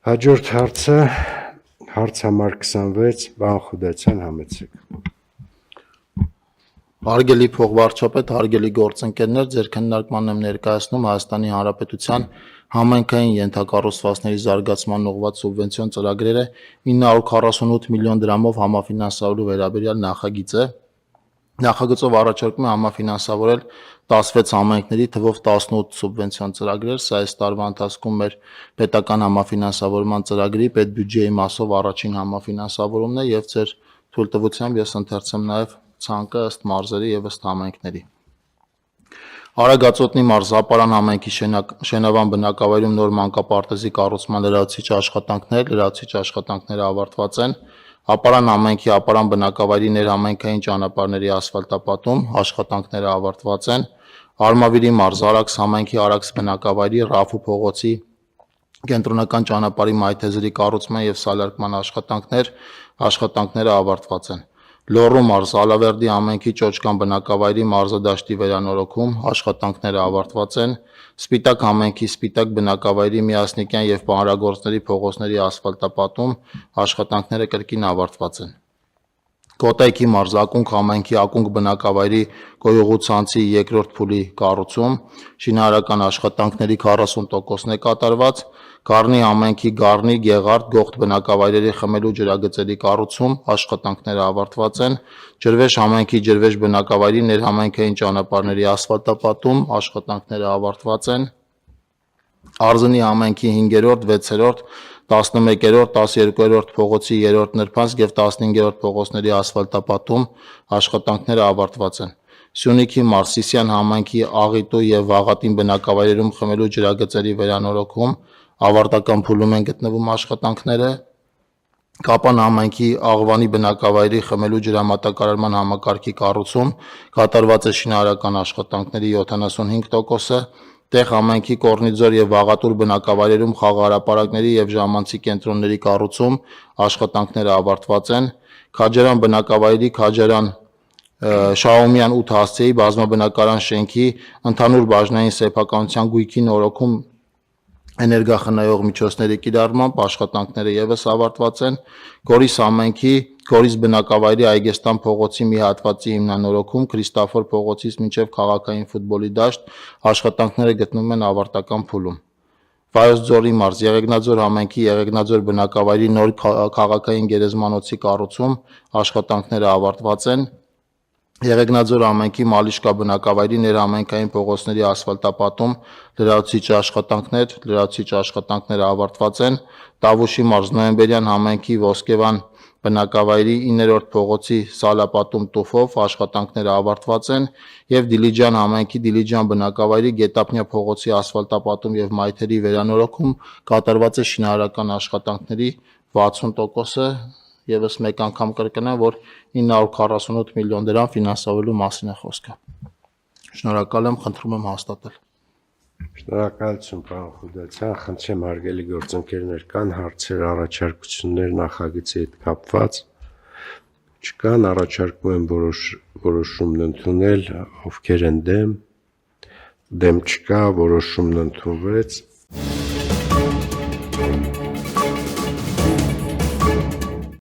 Հաջորդ հարցը, հարց համար 26, բան Խուդացյան համեցեք։ Հարգելի փոխվարչապետ, հարգելի գործընկերներ, ձեր քննարկման եմ ներկայացնում Հայաստանի Հանրապետության համայնքային ենթակառուցվածքների զարգացման ուղղված սուբվենցիոն ծրագրերը 948 միլիոն դրամով համաֆինանսավորելու վերաբերյալ նախագիծ է։ Նախագծով առաջարկում է համաֆինանսավորել 16 համայնքների թվով 18 սուբվենցիոն ծրագրեր, սա այս տարվա ընթացքում մեր պետական համաֆինանսավորման ծրագրի պետբյուջեի մասով առաջին համաֆինանսավորումն է եւ ձեր թույլտվությամբ ես ընթերցեմ նաեւ ցանկը ըստ մարզերի եւ ըստ համայնքների։ Արագածոտնի մարզ Զապարան համայնքի շենավան բնակավայրում նոր մանկապարտեզի կառուցման լրացուցիչ աշխատանքները ավարտված են։ Ապարան համայնքի Ապարան բնակավայրի ներհամայնքային ճանապարհների ասֆալտապատում աշխատանքները ավարտված են։ Արմավիրի մարզ Արաքս համայնքի Արաքս բնակավայրի Ռաֆու փողոցի կենտրոնական ճանապարհի մայթեզրի կառուցման եւ սալարկման աշխատանքները ավարտված են։ Լոռու մարզ Ալավերդի համայնքի Ճոճկան բնակավայրի մարզադաշտի վերանորոգում աշխատանքները ավարտված են։ Սպիտակ համայնքի Սպիտակ բնակավայրի Միասնիկյան եւ Պանրագործների փողոցների ասֆալտապատում աշխատանքները կրկին ավարտված են։ Կոտայքի մարզ Ակունք համայնքի Ակունք բնակավայրի Գոյուղու ցանցի երկրորդ փուլի կառուցում, շինարարական աշխատանքների 40%-ն է կատարված։ Գառնի համայնքի Գառնի, Գեղարդ, Գողթ բնակավայրերի խմելու ջրագծերի կառուցում, աշխատանքները ավարտված են։ Ջրվեժ համայնքի Ջրվեժ բնակավայրի ներհամայնքային ճանապարհների ասֆալտապատում, աշխատանքները ավարտված են։ Արզնի համայնքի 5-րդ, 6-րդ, 11-րդ, 12-րդ փողոցի 3-րդ նրբանցք եւ 15-րդ փողոցների ասֆալտապատում աշխատանքները ավարտված են։ Սյունիքի մարզ Սիսիան համայնքի Աղիտու եւ Վաղատին բնակավայրերում խմելու ջրագծերի վերանորոգում, ավարտական փուլում են գտնվում աշխատանքները։ Կապան համայնքի Աղվանի բնակավայրի խմելու ջրամատակարարման համակարգի կառուցում, կատարված է շինարարական աշխատանքների 75%-ը։ Տեղ համայնքի Կորնիձոր եւ Վաղատուր բնակավայրերում խաղահրապարակների եւ ժամանցի կենտրոնների կառուցում, աշխատանքները ավարտված են։ Քաջարան բնակավայրի Քաջարան Շահումյան 8 հասցեի բազմաբնակարան շենքի ընդհանուր բաժնային սեփականության գույքի նորոգում էներգախնայող միջոցների կիրառմամբ աշխատանքները եւս ավարտված են։ Գորիս համայնքի Գորիս բնակավայրի Այգեստան փողոցի մի հատվածի հիմնանորոգում Քրիստաֆոր փողոցից մինչև քաղաքային ֆուտբոլի դաշտ աշխատանքները գտնվում են ավարտական փուլում։ Վայոց ձորի մարզ Եղեգնաձոր համայնքի Եղեգնաձոր բնակավայրի նոր քաղաքային գերեզմանոցի կառուցում, աշխատանքները ավարտված են։ Եղեգնաձոր համայնքի Մալիշկա բնակավայրի ներհամայնքային փողոցների ասֆալտապատում լրացուցիչ աշխատանքները ավարտված են։ Տավուշի մարզ Նոյեմբերյան համայնքի Ոսկեվան բնակավայրի 9-րդ փողոցի սալապատում տուֆով աշխատանքները ավարտված են եւ Դիլիջան համայնքի Դիլիջան բնակավայրի Գետապնյա փողոցի ասֆալտապատում եւ մայթերի վերանորոգում կատարված է շինարարական աշխատանքների 60%-ը։ Եվս մեկ անգամ կրկնեմ, որ 948 միլիոն դրամ ֆինանսավորելու մասին է խոսքը։ Շնորհակալ եմ, խնդրում եմ հաստատել։ Շնորհակալություն, պարոն Խուդացյան, խնդրեմ հարգելի գործընկերներ, կան հարցեր, առաջարկություններ նախագծի հետ կապված։ Չկան, առաջարկում եմ որոշումն ընդունել, ովքեր են դեմ չկա, որոշումն ընդունվեց։